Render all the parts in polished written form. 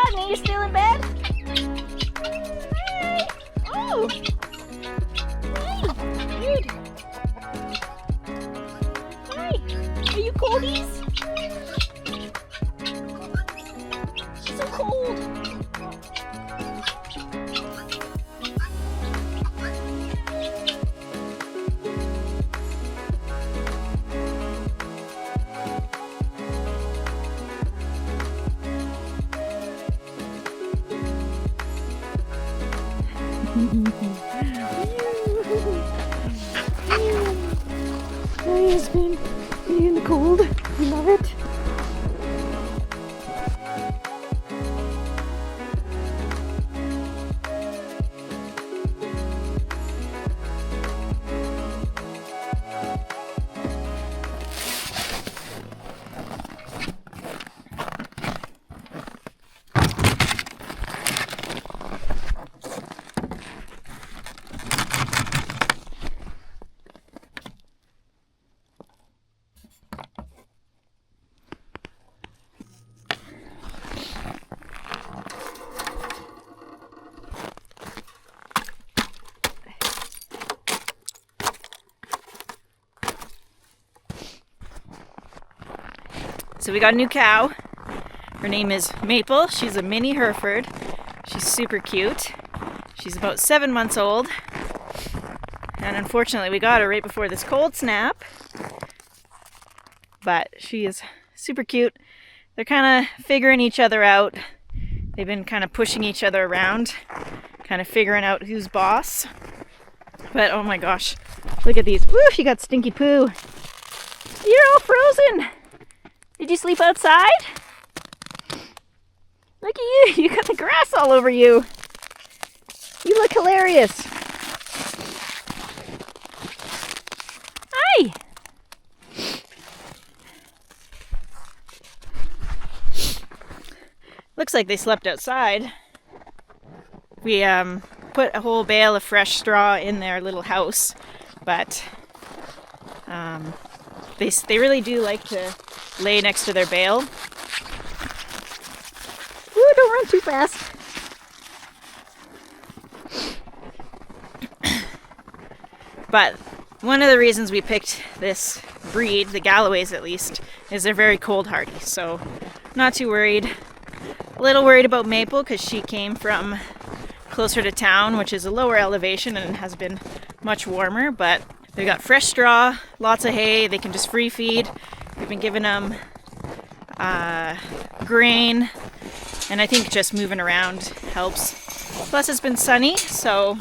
Rodney, you still in bed? Hey! Oh! Hey! Dude! Hi! Are you coldies? She's so cold! My husband being in the cold. I love it. So we got a new cow. Her name is Maple. She's a mini Hereford. She's super cute. She's about 7 months old. And unfortunately we got her right before this cold snap. But she is super cute. They're kind of figuring each other out. They've been kind of pushing each other around, kind of figuring out who's boss. But oh my gosh, look at these. Woo, she got stinky poo. You're all frozen. Did you sleep outside? Look at you, you got the grass all over you. You look hilarious. Hi. Looks like they slept outside. We put a whole bale of fresh straw in their little house, but they really do like to lay next to their bale. Ooh, don't run too fast. But one of the reasons we picked this breed, the Galloways at least, is they're very cold hardy. So not too worried. A little worried about Maple because she came from closer to town, which is a lower elevation and has been much warmer. But they got fresh straw, lots of hay. They can just free feed. We've been giving them grain, and I think just moving around helps. Plus it's been sunny, so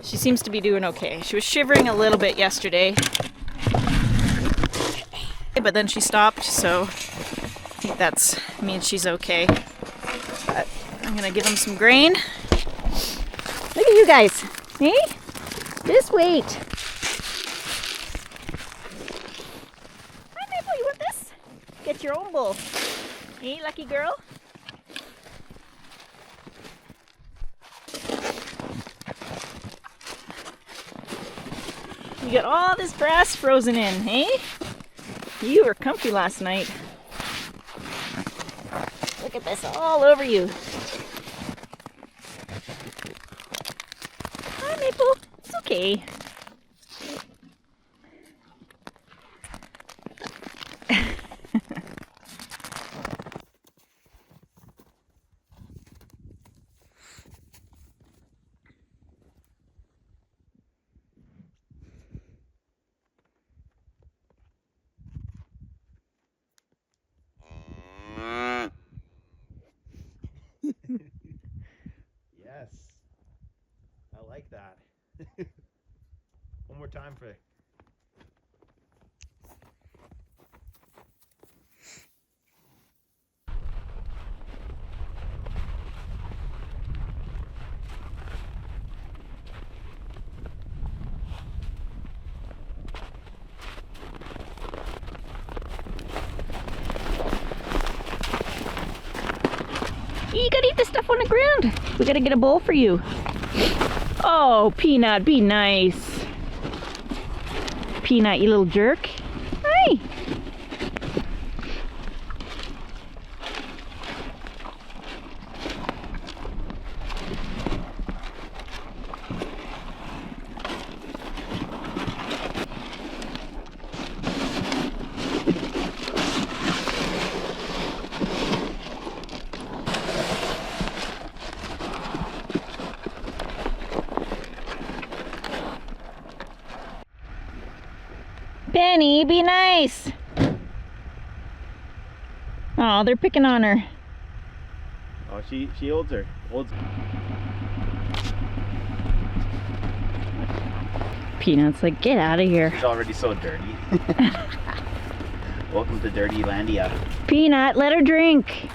she seems to be doing okay. She was shivering a little bit yesterday, but then she stopped, so I think that means she's okay. But I'm gonna give them some grain. Look at you guys, hey? Just wait. Hi, Maple, you want this? Get your own bowl. Hey, lucky girl. You got all this grass frozen in, hey? You were comfy last night. Look at this all over you. Hi, Maple. It's okay. Yes, I like that. One more time for. You gotta eat the stuff on the ground. We gotta get a bowl for you. Oh, Peanut, be nice. Peanut, you little jerk. Hi. Hey, be nice. Oh, they're picking on her. Oh, she holds her. Peanut's like, get out of here. She's already so dirty. Welcome to Dirty Landia. Peanut, let her drink.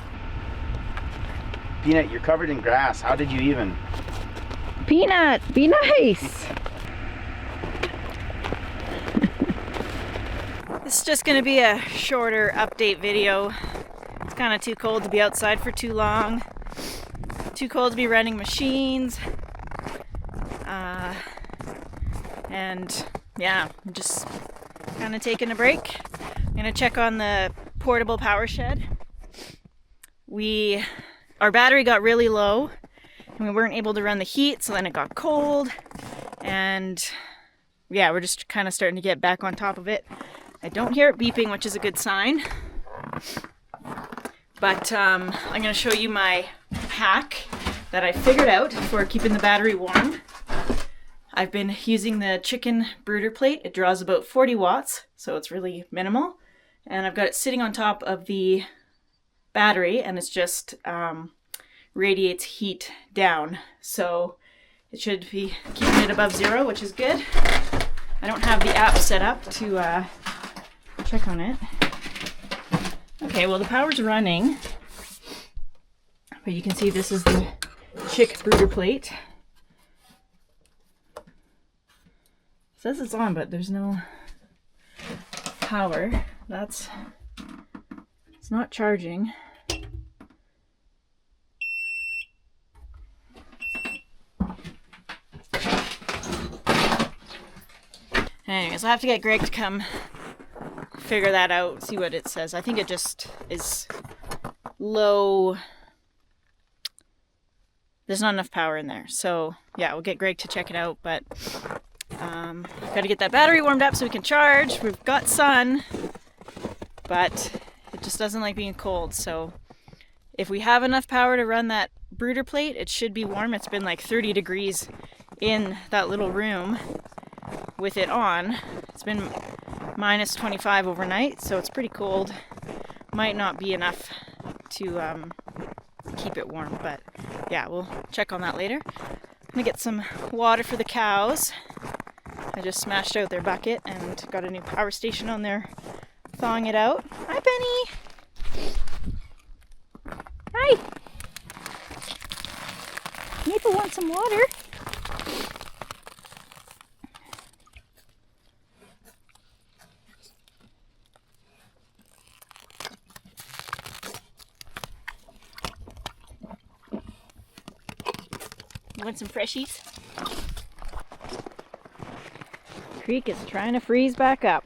Peanut, you're covered in grass. How did you even? Peanut, be nice. This is just going to be a shorter update video. It's kind of too cold to be outside for too long. Too cold to be running machines. And yeah, I'm just kind of taking a break. I'm going to check on the portable power shed. Our battery got really low and we weren't able to run the heat, so then it got cold. And yeah, we're just kind of starting to get back on top of it. I don't hear it beeping, which is a good sign. But I'm going to show you my hack that I figured out for keeping the battery warm. I've been using the chicken brooder plate. It draws about 40 watts, so it's really minimal. And I've got it sitting on top of the battery, and it's just radiates heat down. So it should be keeping it above zero, which is good. I don't have the app set up to check on it. Okay, well the power's running. But you can see this is the chick brooder plate. It says it's on, but there's no power. It's not charging. Anyways, I'll have to get Greg to come figure that out, see what it says. I think it just is low. There's not enough power in there. So yeah, we'll get Greg to check it out, but got to get that battery warmed up so we can charge. We've got sun, but it just doesn't like being cold. So if we have enough power to run that brooder plate, it should be warm. It's been like 30 degrees in that little room with it on. It's been minus 25 overnight, so it's pretty cold. Might not be enough to keep it warm, but yeah, we'll check on that later. I'm gonna get some water for the cows. I just smashed out their bucket and got a new power station on there, thawing it out. Hi, Penny. Hi. Maple wants some water. You want some freshies? Creek is trying to freeze back up.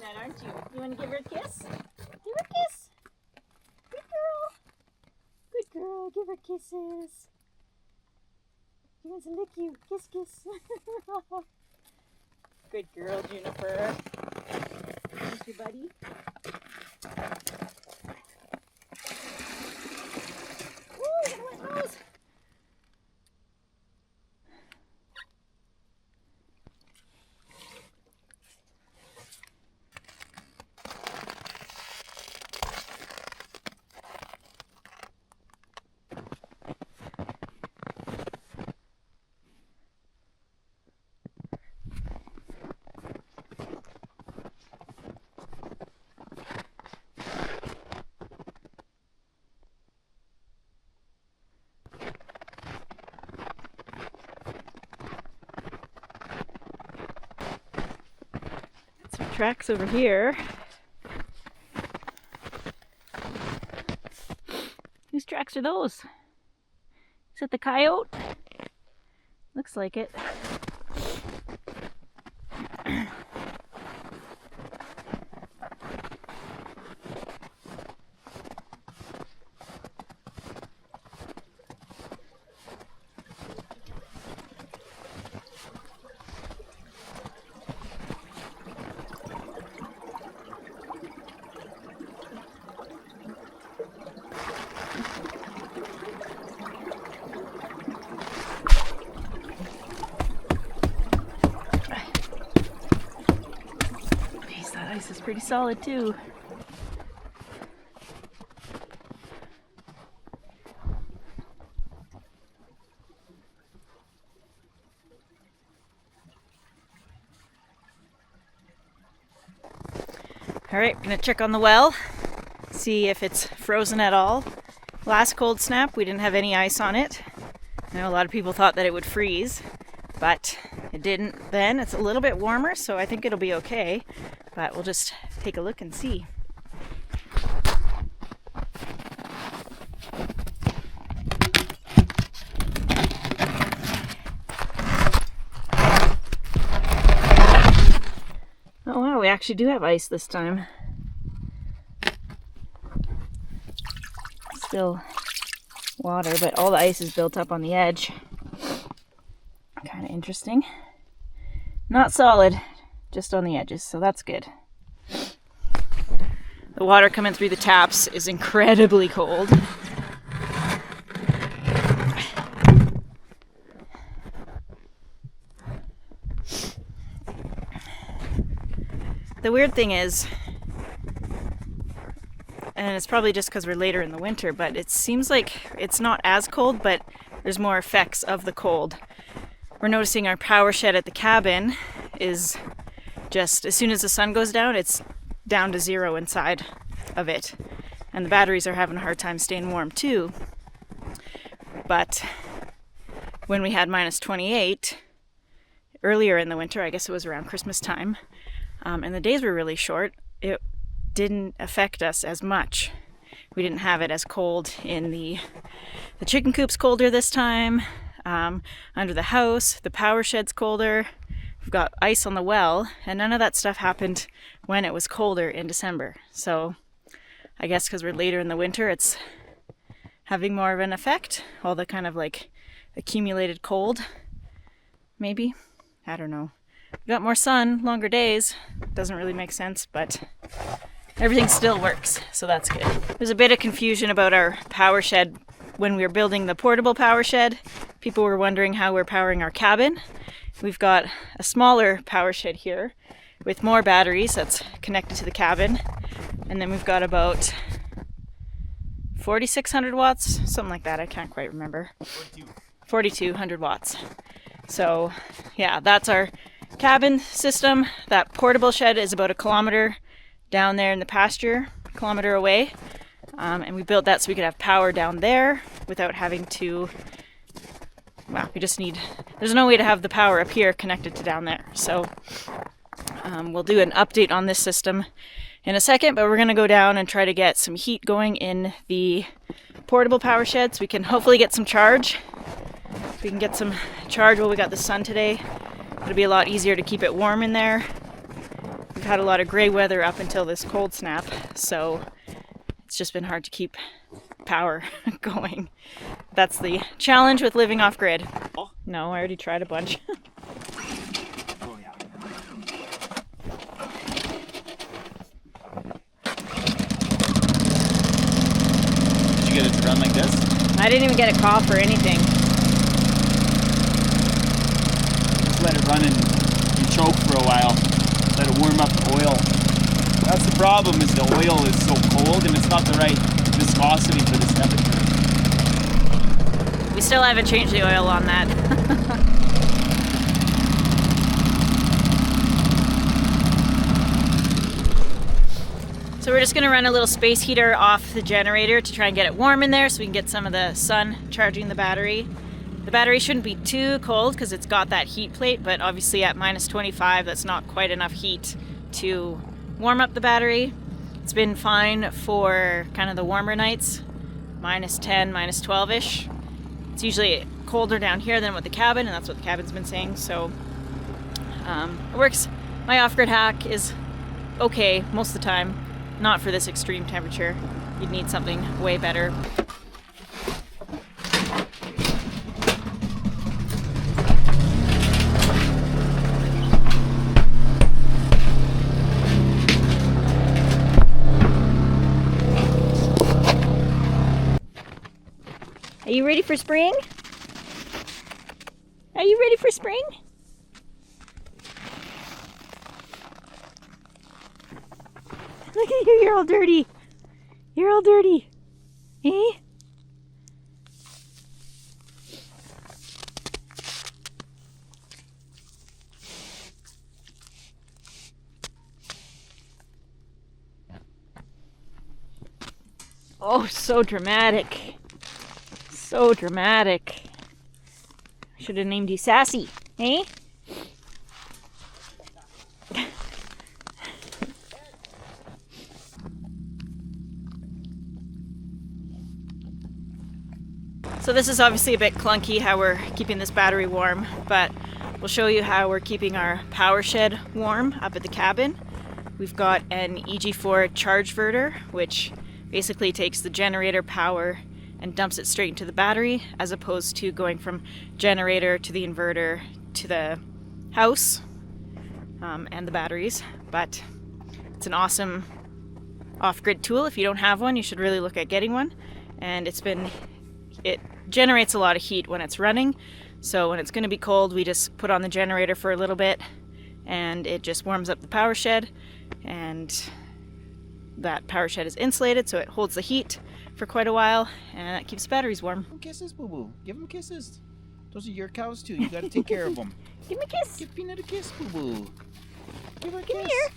that, aren't you? You want to give her a kiss? Give her a kiss. Good girl. Good girl. Give her kisses. She wants to lick you. Kiss, kiss. Good girl, Juniper. Thank you, buddy. Ooh, you got a wet nose. Tracks over here. Whose tracks are those? Is that the coyote? Looks like it. This is pretty solid too. All right, we're gonna check on the well, see if it's frozen at all. Last cold snap, we didn't have any ice on it. I know a lot of people thought that it would freeze, but it didn't then. It's a little bit warmer, so I think it'll be okay. But we'll just take a look and see. Oh wow, we actually do have ice this time. Still water, but all the ice is built up on the edge. Kind of interesting. Not solid, just on the edges, so that's good. The water coming through the taps is incredibly cold. The weird thing is, and it's probably just because we're later in the winter, but it seems like it's not as cold, but there's more effects of the cold. We're noticing our power shed at the cabin is just, as soon as the sun goes down, it's down to 0 inside of it. And the batteries are having a hard time staying warm too. But when we had minus 28 earlier in the winter, I guess it was around Christmas time, and the days were really short, it didn't affect us as much. We didn't have it as cold in the chicken coop's colder this time. Under the house, the power shed's colder. We've got ice on the well, and none of that stuff happened when it was colder in December. So I guess because we're later in the winter, it's having more of an effect. All the kind of like accumulated cold, maybe. I don't know. We got more sun, longer days. Doesn't really make sense, but everything still works, so that's good. There's a bit of confusion about our power shed when we were building the portable power shed. People were wondering how we're powering our cabin. We've got a smaller power shed here with more batteries that's connected to the cabin. And then we've got about 4,600 watts, something like that. I can't quite remember. 4,200 watts. So yeah, that's our cabin system. That portable shed is about 1 kilometer down there in the pasture, 1 kilometer away. And we built that so we could have power down there without having to, well, there's no way to have the power up here connected to down there. So we'll do an update on this system in a second, but we're going to go down and try to get some heat going in the portable power shed so we can hopefully get some charge. If we can get some charge while we got the sun today, it'll be a lot easier to keep it warm in there. We've had a lot of gray weather up until this cold snap, so it's just been hard to keep power going. That's the challenge with living off grid. No, I already tried a bunch. Did you get it to run like this? I didn't even get a cough or anything. Just let it run and choke for a while. Let it warm up the oil. That's the problem, is the oil is so cold and it's not the right viscosity for this temperature. We still haven't changed the oil on that. So we're just going to run a little space heater off the generator to try and get it warm in there so we can get some of the sun charging the battery. The battery shouldn't be too cold because it's got that heat plate, but obviously at minus 25 that's not quite enough heat to warm up the battery. It's been fine for kind of the warmer nights, minus 10, minus 12-ish. It's usually colder down here than with the cabin, and that's what the cabin's been saying, so it works. My off-grid hack is okay most of the time, not for this extreme temperature. You'd need something way better. Are you ready for spring? Are you ready for spring? Look at you, you're all dirty. You're all dirty. Eh? Oh, so dramatic. So dramatic. I should have named you Sassy, eh? So this is obviously a bit clunky how we're keeping this battery warm, but we'll show you how we're keeping our power shed warm up at the cabin. We've got an EG4 charge verter, which basically takes the generator power and dumps it straight into the battery, as opposed to going from generator to the inverter to the house and the batteries. But it's an awesome off-grid tool. If you don't have one, you should really look at getting one. And it generates a lot of heat when it's running, so when it's going to be cold, we just put on the generator for a little bit and it just warms up the power shed, and that power shed is insulated, so it holds the heat for quite a while, and that keeps the batteries warm. Kisses, boo boo. Give them kisses. Those are your cows too. You gotta take care of them. Give me a kiss. Give Peanut a kiss, boo boo. Give her a Come kiss. here.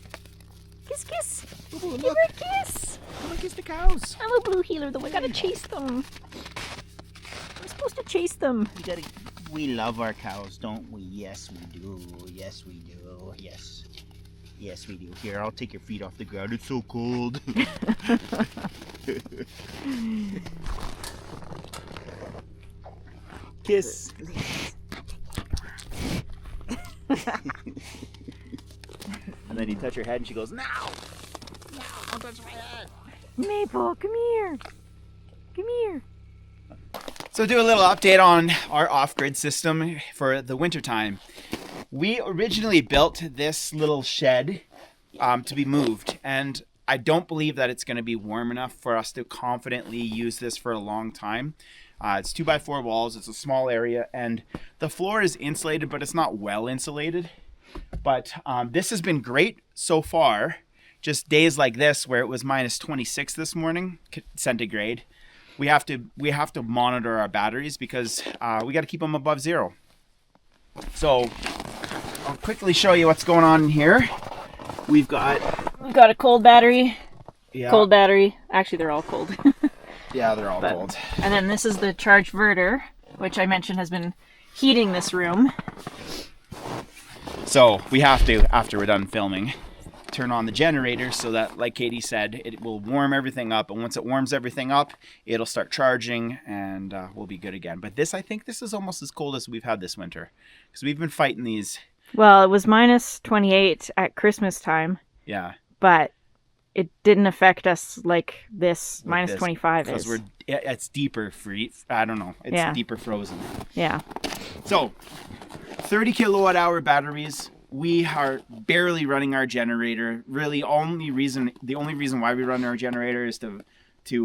Kiss, kiss. Boo boo, Give look. her a kiss. Come on, kiss the cows. I'm a blue healer though. I gotta chase them. I'm supposed to chase them. We love our cows, don't we? Yes, we do. Yes, we do. Yes. Yes, we do. Here, I'll take your feet off the ground. It's so cold. Kiss. And then you touch her head and she goes, "No! No, don't touch my head." Maple, come here. Come here. So do a little update on our off-grid system for the wintertime. We originally built this little shed to be moved, and I don't believe that it's going to be warm enough for us to confidently use this for a long time. It's 2x4 walls, it's a small area, and the floor is insulated, but it's not well insulated. But this has been great so far. Just days like this where it was minus 26 this morning centigrade, we have to monitor our batteries because we got to keep them above zero. So I'll quickly show you what's going on in here. We've got a cold battery. Yeah. Cold battery. Actually, they're all cold. Yeah, they're all cold. And then this is the charge verter, which I mentioned has been heating this room. So we have to, after we're done filming, turn on the generator so that, like Katie said, it will warm everything up. And once it warms everything up, it'll start charging and we'll be good again. But I think this is almost as cold as we've had this winter because we've been fighting these. Well, it was minus 28 at Christmas time, Yeah. but it didn't affect us like this Like minus this, 25 because is. it's deeper I don't know. It's Yeah. deeper frozen. Yeah. So 30 kilowatt hour batteries. We are barely running our generator. Really, the only reason why we run our generator is to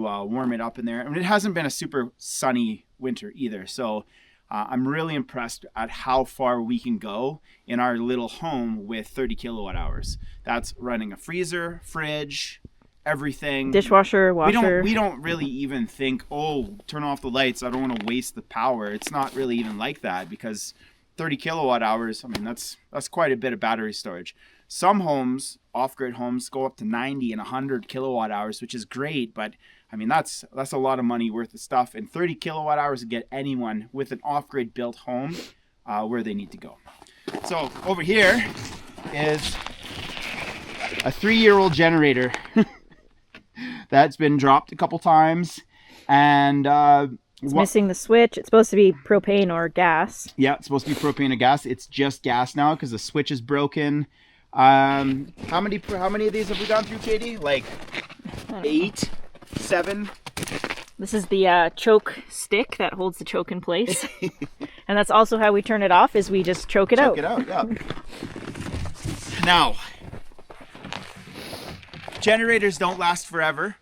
warm it up in there. And it hasn't been a super sunny winter either. So I'm really impressed at how far we can go in our little home with 30 kilowatt hours. That's running a freezer, fridge, everything. Dishwasher, washer. We don't really even think, oh, turn off the lights. I don't want to waste the power. It's not really even like that, because 30 kilowatt hours, I mean, that's quite a bit of battery storage. Some homes, off-grid homes, go up to 90 and 100 kilowatt hours, which is great, but I mean, that's a lot of money worth of stuff. And 30 kilowatt hours to get anyone with an off-grid built home where they need to go. So over here is a 3-year-old generator that's been dropped a couple times, and It's missing the switch. It's supposed to be propane or gas. yeah, it's supposed to be propane or gas. It's just gas now because the switch is broken. How many of these have we gone through, Katie? Like 8, 7. This is the choke stick that holds the choke in place. And that's also how we turn it off, is we just choke it out. Choke it out, yeah. Now, generators don't last forever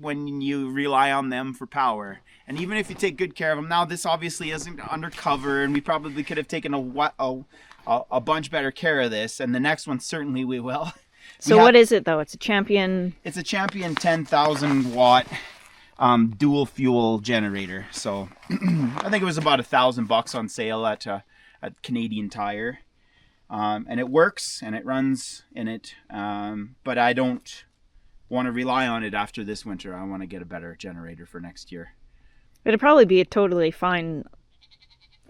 when you rely on them for power. And even if you take good care of them, now this obviously isn't undercover, and we probably could have taken a bunch better care of this, and the next one certainly we will. So what is it though? It's a Champion. It's a Champion 10,000 watt dual fuel generator. So I think it was about $1,000 on sale at Canadian Tire, and it works and it runs in it. But I don't want to rely on it after this winter. I want to get a better generator for next year. It'd probably be a totally fine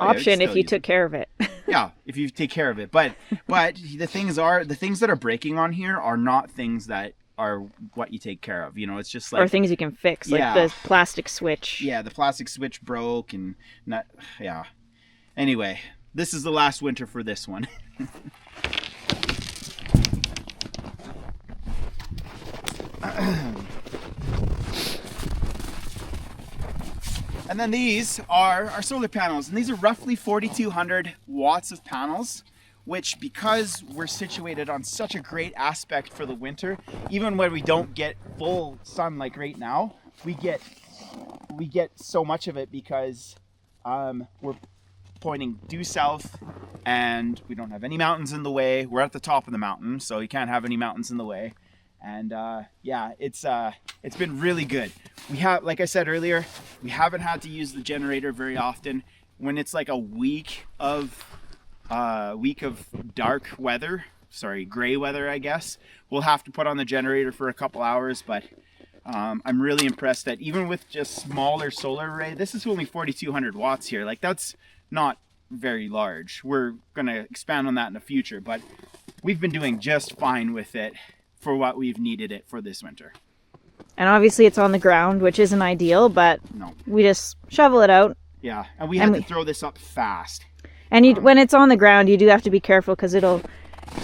option if you use took care of it. Yeah, if you take care of it. But the things that are breaking on here are not things that are what you take care of. You know, it's just like, or things you can fix, like the plastic switch. Yeah, the plastic switch broke and not. Yeah. Anyway, this is the last winter for this one. And then these are our solar panels, and these are roughly 4,200 watts of panels, which, because we're situated on such a great aspect for the winter, even when we don't get full sun like right now, we get so much of it because we're pointing due south, and we don't have any mountains in the way. We're at the top of the mountain, so you can't have any mountains in the way. And yeah, it's been really good. We have, like I said earlier, we haven't had to use the generator very often. When it's like a week of dark weather, gray weather, I guess, we'll have to put on the generator for a couple hours. But I'm really impressed that even with just smaller solar array, this is only 4,200 watts here. Like, that's not very large. We're gonna expand on that in the future, but we've been doing just fine with it for what we've needed it for this winter. And obviously it's on the ground, which isn't ideal, but No. we just shovel it out. Yeah, and we had to throw this up fast. And when it's on the ground, you do have to be careful, because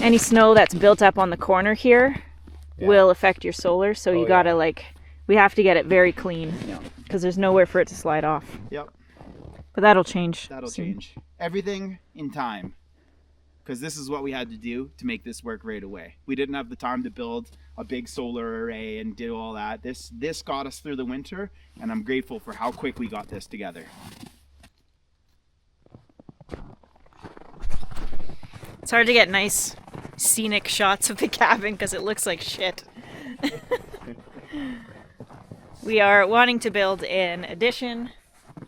any snow that's built up on the corner here will affect your solar. So you gotta we have to get it very clean, because there's nowhere for it to slide off. Yep. But that'll change. That'll soon. change. Everything in time. Because this is what we had to do to make this work right away. We didn't have the time to build a big solar array and do all that. This got us through the winter, and I'm grateful for how quick we got this together. It's hard to get nice scenic shots of the cabin because it looks like shit. We are wanting to build an addition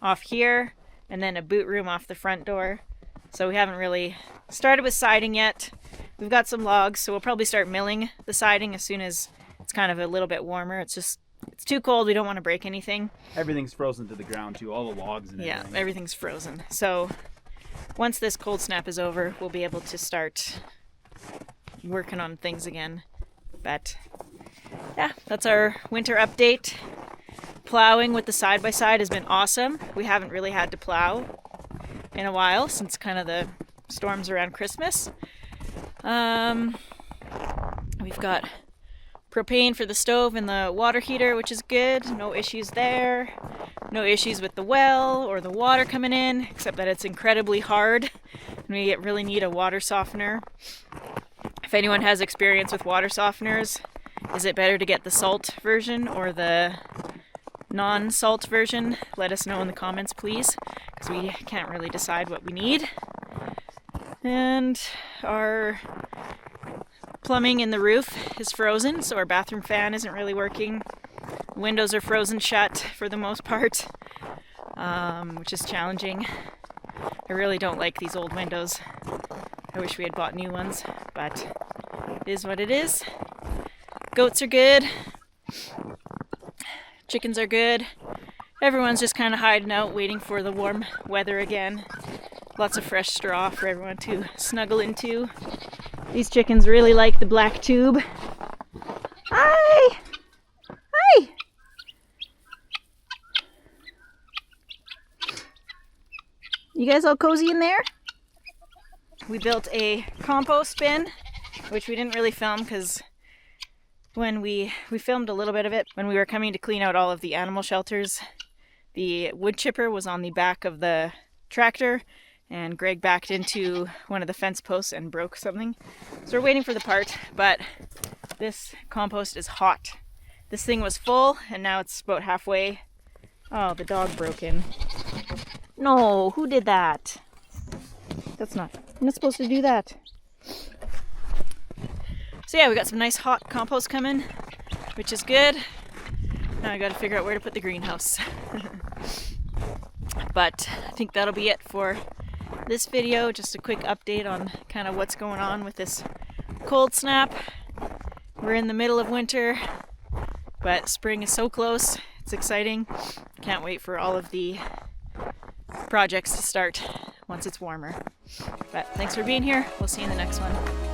off here, and then a boot room off the front door. So we haven't really started with siding yet. We've got some logs, so we'll probably start milling the siding as soon as it's kind of a little bit warmer. It's too cold. We don't want to break anything. Everything's frozen to the ground too, all the logs and everything. Yeah, everything's frozen. So once this cold snap is over, we'll be able to start working on things again. But yeah, that's our winter update. Plowing with the side-by-side has been awesome. We haven't really had to plow in a while since kind of the storms around Christmas. We've got propane for the stove and the water heater, which is good. No issues there. No issues with the well or the water coming in, except that it's incredibly hard. And we really need a water softener. If anyone has experience with water softeners, is it better to get the salt version or the non-salt version? Let us know in the comments, please, because we can't really decide what we need. And our plumbing in the roof is frozen, so our bathroom fan isn't really working. Windows are frozen shut for the most part, which is challenging. I really don't like these old windows. I wish we had bought new ones, but it is what it is. Goats are good. Chickens are good. Everyone's just kind of hiding out, waiting for the warm weather again. Lots of fresh straw for everyone to snuggle into. These chickens really like the black tube. Hi! Hi! You guys all cozy in there? We built a compost bin, which we didn't really film because when we filmed a little bit of it when we were coming to clean out all of the animal shelters. The wood chipper was on the back of the tractor, and Greg backed into one of the fence posts and broke something. So we're waiting for the part, but this compost is hot. This thing was full, and now it's about halfway. Oh, the dog broke in. No, who did that? I'm not supposed to do that. So yeah, we got some nice hot compost coming, which is good. Now I gotta figure out where to put the greenhouse. But I think that'll be it for this video. Just a quick update on kind of what's going on with this cold snap. We're in the middle of winter, but spring is so close. It's exciting. Can't wait for all of the projects to start once it's warmer. But thanks for being here. We'll see you in the next one.